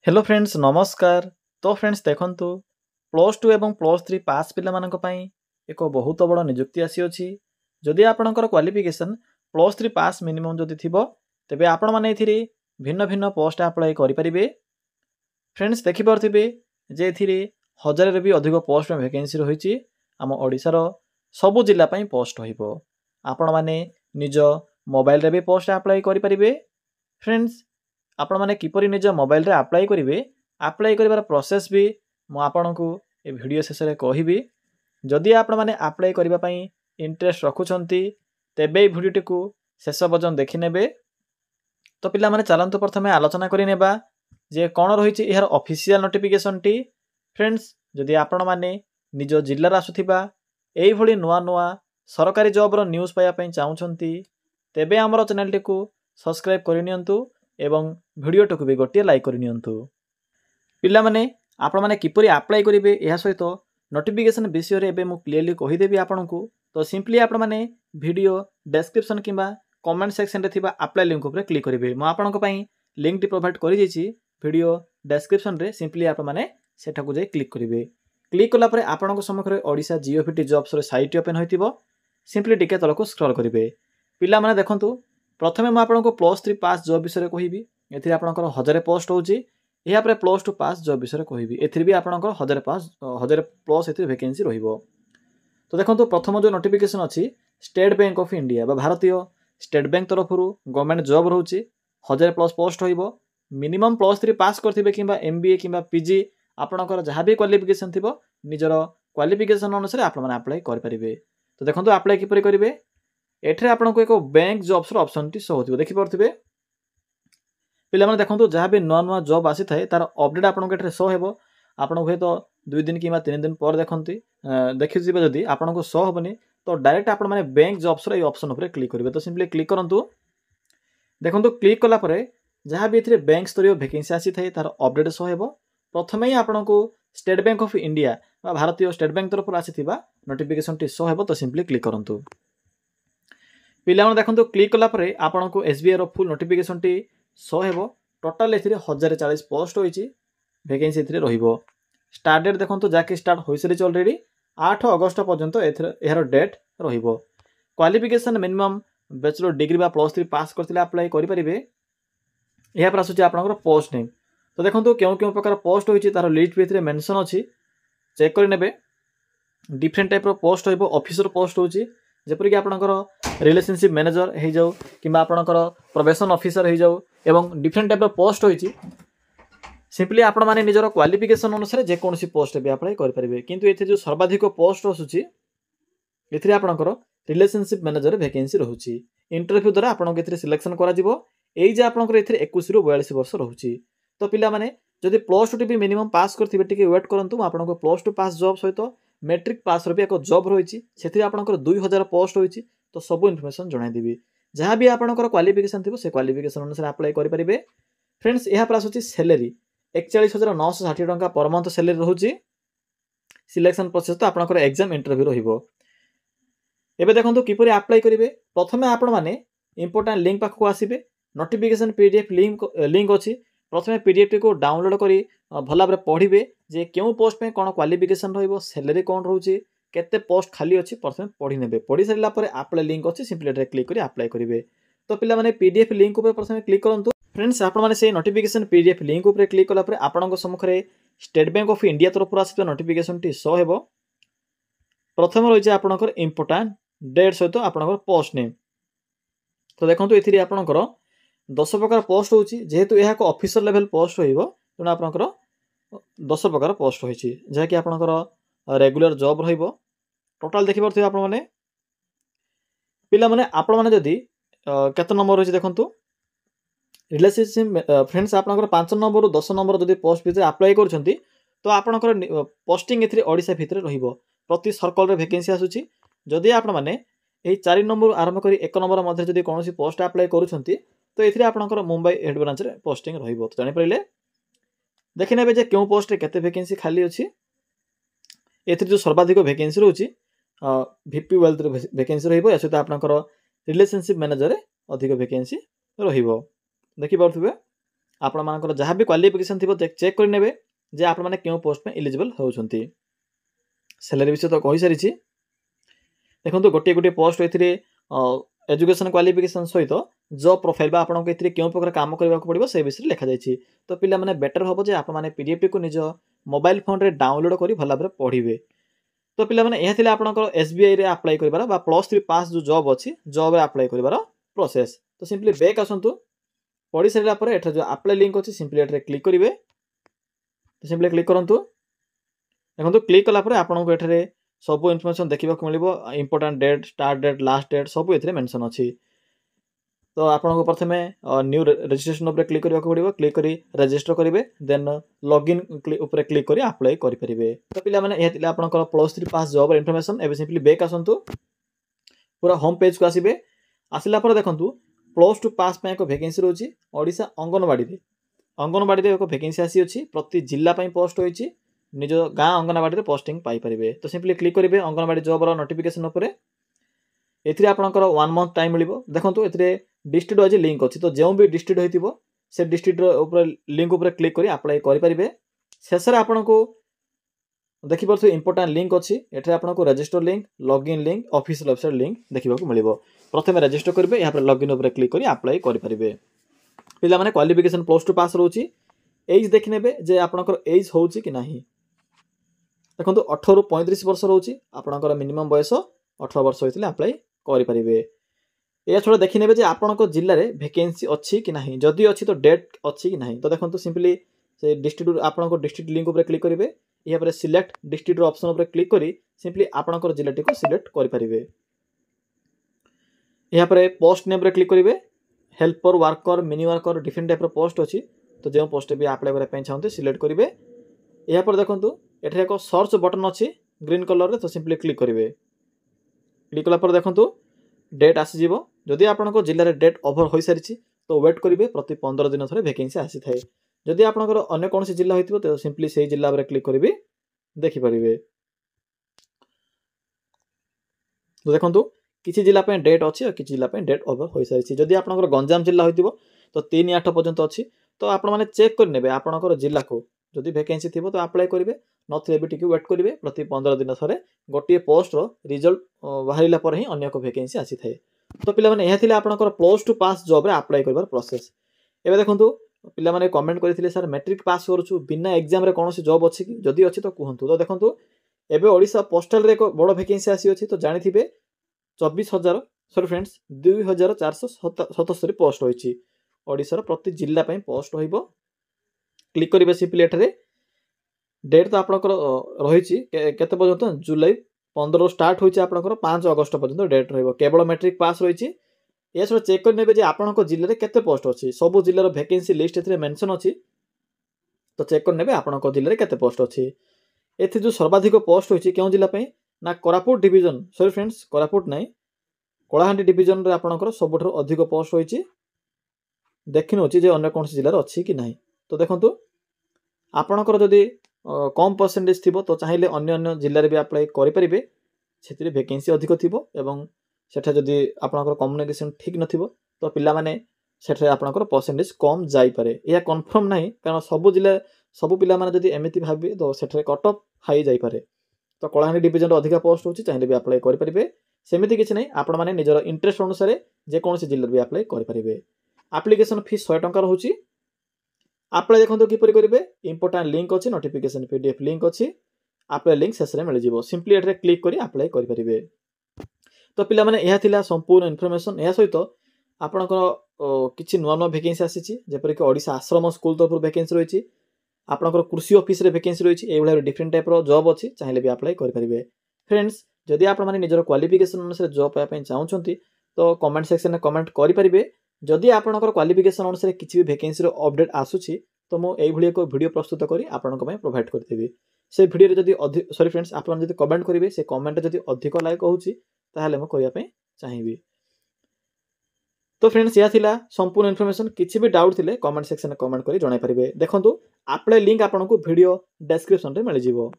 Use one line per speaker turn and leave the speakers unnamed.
Hello friends नमस्कार। तो friends देखंतु +2 एवं +3 पास पिला मानक पई एक बहुत बड़ नियुक्ति आसी अछि। जदि आपणकर क्वालिफिकेशन +3 पास मिनिमम जदि थिबो तेबे आपण माने एथिरे भिन्न भिन्न पोस्ट अप्लाई करि परिबे। फ्रेंड्स देखि परथिबे जे एथिरे 1000 रे भी अधिक पोस्ट में वैकेंसी रहिछि। आम ओडिसा रो सबु जिल्ला पई पोस्ट होइबो। आपण माने निज मोबाइल रे भी पोस्ट अप्लाई करि परिबे। फ्रेंड्स आपण माने किपरि निज मोबाइल रे अप्लाई करिवे अप्लाई करिवार प्रोसेस भी मु आपनकु ए वीडियो शेष रे कहिबी। जदि आपण माने अप्लाई करिवा पई इंटरेस्ट रखुछंती तेबे ए वीडियो टिकु शेष पर्यंत देखि नेबे। तो पिला माने चलंतु प्रथमे आलोचना करि नेबा जे कोन रहिछि एहर ऑफिशियल नोटिफिकेशन टी। फ्रेंड्स जदि आपण माने निज जिल्ला रा आसुथिबा एई भली नुवा नुवा सरकारी जॉब रो न्यूज़ पाया पई चाहुछंती तेबे हमर चैनल टिकु सब्सक्राइब करि नियंतु एवं वीडियो टुकु भी गोटे लाइक करि नियंतु। पिला माने आपण माने किपरि अप्लाई करिवे एहा सहित नोटिफिकेशन विषय रे एबे मु क्लियरली कहि देबी आपनकु। तो सिंपली आपण माने वीडियो डिस्क्रिप्शन किबा कमेंट सेक्शन रे थिबा अप्लाई लिंक ऊपर क्लिक करिवे। मु आपनक पई लिंक टी प्रोवाइड करि देछि वीडियो डिस्क्रिप्शन रे। सिंपली आपण माने सेठा को जे क्लिक करिवे। क्लिक कला परे आपनक सम्मुख रे ओडिसा जीओफिटी जॉब्स रे साइट ओपन होइतिबो। सिंपली टिके तलको स्क्रॉल करिवे। पिला माने देखंतु प्रथमे मु आपनक +3 पास जॉब विषय रे कहिबी। एथिरे आपनकर 1000 पोस्ट होउची। एहा परे +2 पास जॉब विषय रे कहिबी। एथिरे भी आपनकर 1000 प्लस एथिरे वैकेंसी रहिबो। तो देखंतु प्रथम जो नोटिफिकेशन अछि स्टेट बैंक ऑफ इंडिया बा भारतीय स्टेट बैंक तरफरु गवर्नमेंट जॉब रहउची। 1000 प्लस पोस्ट होइबो। मिनिमम +3 पास करथिबे किबा एमबीए किबा पीजी आपनकर जहा भी क्वालिफिकेशन थिबो निजर क्वालिफिकेशन अनुसार आपण माने अप्लाई कर परिबे। तो देखंतु अप्लाई किपरि करिवे। एठरे आपनको एक बैंक जॉब्स रो ऑप्शन टी शो होथिबो देखि परथिबे। पिला माने देखंतु जहा भी नुवा नुवा जॉब आसी थाए तार अपडेट आपनको एठरे शो हेबो। आपनको हे तो 2 दिन किबा 3 दिन पर देखंती देखि जिबे जदी आपनको शो होबनी तो डायरेक्ट आपण माने बैंक जॉब्स रो ए ऑप्शन ऊपर क्लिक करिवे। तो सिंपली क्लिक करंतु। देखंतु क्लिक कला परे जहा भी एथिरे बैंक स्तरीय वैकेंसी आसी थाए तार अपडेट शो हेबो। प्रथमे ही आपनको स्टेट बैंक ऑफ इंडिया बा भारतीय स्टेट बैंक तरफ आसीथिबा नोटिफिकेशन टी शो हेबो। तो सिंपली क्लिक करंतु। पिला माने देखंतु क्लिक कला परे आपनको एसबीआई रो फुल नोटिफिकेशन टी शो हेबो। टोटल एथिरे 1040 पोस्ट होइची। वैकेंसी एथिरे रहिबो। स्टार्ट डेट देखंतु जाके स्टार्ट होई सरिच ऑलरेडी 8 अगस्त पर्यंत एथिरे एहर डेट रहिबो। क्वालिफिकेशन मिनिमम बैचलर डिग्री बा +3 पास करथिले अप्लाई करि परिबे। एहा पर आसुची आपनकर पोस्ट नेम। तो देखंतु केउ केउ प्रकार पोस्ट होइची तार लिस्ट भी एथिरे मेंशन अछि। चेक करि नेबे। डिफरेंट टाइप रो पोस्ट होइबो। ऑफिसर पोस्ट होची जेपरि कि आपनकर रिलेशनशिप मैनेजर हे जाउ किबा आपनकर प्रोबेशन ऑफिसर हे जाउ एवं डिफरेंट टाइप रो पोस्ट होइची। सिंपली आपण माने निजर क्वालिफिकेशन अनुसार जे कोनसी पोस्ट भी अप्लाई कर परिबे। किंतु एथि जो सर्वाधिक पोस्ट आसुची एथिरे आपनकर रिलेशनशिप मैनेजर वैकेंसी रहउची। इंटरव्यू द्वारा आपनक एथिरे सिलेक्शन करा जिवो। एई जे आपनकर एथिरे 21 रु 42 वर्ष रहउची। तो पिला माने जदि +2 भी मिनिमम पास करथिबे टिके वेट करंतु आपनक +2 पास जॉब सहित मैट्रिक पास रो भी एक जॉब रहिची। सेथिरे आपनकर 2000 पोस्ट होइची। तो सब इन्फॉर्मेशन जणाई देबी। जहा भी आपनकर क्वालिफिकेशन थिबो से क्वालिफिकेशन अनुसार अप्लाई करि परिबे। फ्रेंड्स एहा पर आसुची सैलरी 41,960 टंका पर मंथ सैलरी रहउची। सिलेक्शन प्रोसेस तो आपनकर एग्जाम इंटरव्यू रहिबो। एबे देखंतु किपरि अप्लाई करिवे। प्रथमे आपण माने इंपोर्टेंट लिंक पाखको आसीबे। नोटिफिकेशन पीडीएफ लिंक अछि। प्रथमे पीडीएफ को डाउनलोड करी भला बरे पढिबे जे केउ पोस्ट पे कोन क्वालिफिकेशन रहिबो सैलरी कोन रहउची केते पोस्ट खाली अछि प्रथमे पढि नेबे। पढि सरिला परे अप्लाई लिंक अछि सिंपली एटा क्लिक करी अप्लाई करिवे। तो पिला माने पीडीएफ लिंक ऊपर प्रथमे क्लिक करंतु। फ्रेंड्स आपण माने से नोटिफिकेशन पीडीएफ लिंक ऊपर क्लिक कला परे आपनक सम्मुख रे स्टेट बैंक ऑफ इंडिया तरफ आसीबा नोटिफिकेशन टी शो हेबो। प्रथम रहिছে आपनकर इंपोर्टेंट डेट सहित आपनकर पोस्ट नेम। तो देखंतु एथिरे आपनकर 10 प्रकार पोस्ट होउची। जेहेतु एहा को ऑफिसर लेवल पोस्ट होइबो तने आपनकर 10 प्रकार पोस्ट होइची जे कि आपनकर रेगुलर जॉब रहिबो। टोटल देखि परथि आपण माने पिला माने आपण माने जदी केते नंबर होइची देखंतु रिलेशनशिप फ्रेंड्स आपनकर 5 नंबर रु 10 नंबर जदी पोस्ट भितर अप्लाई करछंती तो आपनकर पोस्टिंग एथिरे ओडिसा भितर रहिबो। प्रति सर्कल रे वैकेंसी आसुची। जदी आपण माने एही 4 नंबर आरंभ करी 1 नंबर मध्ये जदी कोनोसी पोस्ट अप्लाई करूछंती तो एथिरे आपनकर मुंबई हेड ब्रांच रे पोस्टिंग रहिबो। तो जानि परिले देखि नेबे जे केउ पोस्ट रे केते वैकेंसी खाली अछि। एथिरे जो सर्वाधिक वैकेंसी रहउची वीपी वेल्थ रे वैकेंसी रहिबो। एसो त आपनकर रिलेशनशिप मैनेजर रे अधिक वैकेंसी रहिबो। देखि परथुबे आपण मानकर जहाँ भी क्वालिफिकेशन थी चेक कर नेबे जे आपण माने क्यों पोस्ट में एलिजिबल होउछंती। सैलरी विषय तो कहि सारिछि। देखंतु गोटे गोटे पोस्ट एथिरे एजुकेशन क्वालिफिकेशन सहित जॉब प्रोफाइल बा आपनको एथिरे क्यों प्रकार काम करबा पड़िबो से विषय लिखा जाइछि। तो पिला माने बेटर होबो जे आपण माने पीडीएफ को निज मोबाइल फोन रे डाउनलोड करी भला भाबरे पढिबे। तो पिला माने एहा थिला आपनकर एसबीआई रे अप्लाई करबार बा +3 पास जो जॉब अछि जॉब रे अप्लाई करबार प्रोसेस। तो सिंपली बैक आसंतु पढि सरिला परे एठा जो अप्लाई लिंक अछि सिंपली एठरे क्लिक करिवे। तो सिंपली क्लिक करंतु। देखंतु क्लिक कला परे आपनको एठरे सब इन्फॉर्मेशन देखिबा को मिलिबो important date start date last date सब एथरे मेंशन अछि। तो आपनको प्रथमे न्यू रजिस्ट्रेशन ऊपर क्लिक करबा को पड़िबो। क्लिक करी रजिस्टर करिवे देन लॉगिन ऊपर क्लिक करी अप्लाई करि परिबे। तो पिला माने एहा तिला आपनकर +3 पास जॉब इन्फॉर्मेशन एबे सिंपली बैक आसंतु पूरा होम पेज को आसीबे। आसिला पर देखंतु +2 पास पे एक वैकेंसी रोची ओडिसा अंगनवाड़ी रे एक वैकेंसी आसी अछि। प्रति जिल्ला पई पोस्ट होईची निज गाँ अंगनवाड़ी रे पोस्टिंग पाई परिबे। तो सिंपली क्लिक करिवे अंगनवाड़ी जॉब रो नोटिफिकेशन ऊपर। एथिरे आपनकर 1 मंथ टाइम मिलिबो। देखंतु एथिरे डिस्ट्रिक्ट वाइज लिंक अछि। तो जेउ भी डिस्ट्रिक्ट होइतिबो से डिस्ट्रिक्ट रो ऊपर लिंक ऊपर क्लिक करी अप्लाई करि परिबे। शेषरे आपनको देखि परथु इंपोर्टेंट लिंक अछि। एठरे आपनको register link login link official website link देखिबा को मिलिबो। प्रथमे रजिस्टर करिवे या पर लॉगिन ऊपर क्लिक करी अप्लाई करि परिबे। पिला माने क्वालिफिकेशन +2 पास रहउची। एज देखि नेबे जे आपनकर एज होउची कि नाही। देखंतु 18 रु 35 वर्ष रहउची। आपनकर मिनिमम बयस 18 वर्ष होइतिले अप्लाई करि परिबे। या छोड़ा देखि नेबे जे आपनको जिल्ला रे वैकेंसी अछि कि नाही। जदि अछि तो डेट अछि कि नाही। तो देखंतु सिंपली से डिस्ट्रिक्ट आपनको डिस्ट्रिक्ट लिंक ऊपर क्लिक करिवे। या पर सिलेक्ट डिस्ट्रिक्ट रो ऑप्शन ऊपर क्लिक करी सिंपली आपनकर जिल्लाटी को सिलेक्ट करि परिबे। या पर पोस्ट नेम रे क्लिक करिवे। Helper worker mini worker different type रो पोस्ट अछि। तो जे पोस्ट भी अप्लाई करे पय चाहते सिलेक्ट करिवे। या पर देखंतु एठे एक सर्च बटन अछि ग्रीन कलर रे। तो सिंपली क्लिक करिवे। क्लिक कला पर देखंतु डेट आसी जीवो। जदि आपनको जिल्ला रे डेट ओवर होई सारिछि तो वेट करिवे। प्रति 15 दिन थरे वैकेंसी आसी थाए। जदि आपनकर अन्य कोनसी जिल्ला होइतिबो तो सिंपली सेही जिल्ला रे क्लिक करिवे देखि परिवे। तो देखंतु किछि जिल्ला पे डेट अछि और किछि जिल्ला पे डेट ओवर होई सारिछि। जदि आपनकर गंजाम जिल्ला होइतिबो तो 3/8 पर्यंत अछि। तो आपण माने चेक कर नेबे आपनकर जिल्ला को जदि वैकेंसी थिबो तो अप्लाई करिवे नथिले भी टिके वेट करिवे। प्रति 15 दिन थरे गोटिए पोस्ट रो रिजल्ट बाहरिला पर ही अन्य को वैकेंसी आसी थाए। तो पिला माने एहा थिले आपनकर +2 पास जॉब रे अप्लाई करबार प्रोसेस। एबे देखंतु पिला माने कमेंट करथिले सर मैट्रिक पास करछु बिना एग्जाम रे कोनोसी जॉब अछि कि जदि अछि तो कहंतु। तो देखंतु एबे ओडिसा पोस्टल रे एक बड़ वैकेंसी आसी अछि। तो जानिथिबे 24,000 सॉरी फ्रेंड्स 2477 पोस्ट होईची। ओडिसा रो प्रति जिल्ला पई पोस्ट होइबो। क्लिक करिवे सिंपली एठरे डेट तो आपनकर रहिची केते पर्यंत जुलाई 15 स्टार्ट होईची आपनकर 5 अगस्त पर्यंत डेट रहइबो। केवल मैट्रिक पास रहिची। ए सब चेक कर नेबे जे आपनकर जिल्ला रे केते पोस्ट अछि। सब जिल्ला रो वैकेंसी लिस्ट एथरे मेंशन अछि। तो चेक कर नेबे आपनकर जिल्ला रे केते पोस्ट अछि। एथि जो सर्वाधिक पोस्ट होईची केउ जिल्ला पई ना Koraput division sorry friends Koraput नै कोलाहांडी डिवीजन रे आपनकर सबठरो अधिक पोस्ट होईची। देखिन होची जे अन्य कोनसी जिल्ला रे अछि कि नाही। तो देखंतु आपनकर जदि कम परसेंटेज थिबो तो चाहिले अन्य अन्य जिल्ला रे भी अप्लाई करि परिबे। सेतिरे वैकेंसी अधिक थिबो एवं सेठा जदि आपनकर कम्युनिकेशन ठीक नथिबो तो पिला माने सेठे आपनकर परसेंटेज कम जाई पारे। या कंफर्म नाही कारण सब जिल्ला सब पिला माने जदि एमिति भाबे तो सेठे कट ऑफ हाई जाई पारे। तो कोलाहांडी डिवीजन रो अधिक पोस्ट होची चाहिले भी अप्लाई करि परिबे। सेमिति किछ नै आपण माने निजर इंटरेस्ट अनुसार जे कोनसी जिल्ला भी अप्लाई करि परिबे। एप्लीकेशन फीस 100 टंका रहउची। अप्लाई देखंतु किपरि करिवे इंपोर्टेंट लिंक अछि नोटिफिकेशन पीडीएफ लिंक अछि। अप्लाई लिंक शेषरे मिल जिवो। सिंपली एठरे क्लिक करी अप्लाई करि परिबे। तो पिला माने एहा थिला संपूर्ण इन्फॉर्मेशन। एहा सहित आपनकर किछि नुवा नुवा वैकेंसी आसीची जेपरि कि ओडिसा आश्रम स्कूल तरफ वैकेंसी रहिची। आपनकर कृषि ऑफिस रे वैकेंसी रहिची। ए भलिया डिफरेंट टाइप रो जॉब अछि चाहिले भी अप्लाई करि परिबे। फ्रेंड्स जदि आपण माने निजर क्वालिफिकेशन अनुसार जॉब पाया पय चाहउछंती तो कमेंट सेक्शन में कमेंट करि परिबे। जदि आपनकर क्वालिफिकेशन अनुसार किछि भी वैकेंसी रो अपडेट आसुची तो मो एई भली एक वीडियो प्रस्तुत करी आपनक पय प्रोवाइड करथिबी। से वीडियो रे जदि सॉरी फ्रेंड्स आपण जदि कमेंट करिवे से कमेंट जदि अधिक लाइक होउची ताहाले मो करिया पय चाहिबी। तो फ्रेंड्स या थिला संपूर्ण इन्फॉर्मेशन। किछि भी डाउट थिले कमेंट सेक्शन में कमेंट करी जणाई परिबे। देखंतु अप्लाई लिंक आपनकु वीडियो डिस्क्रिप्शन रे मिल जिवो।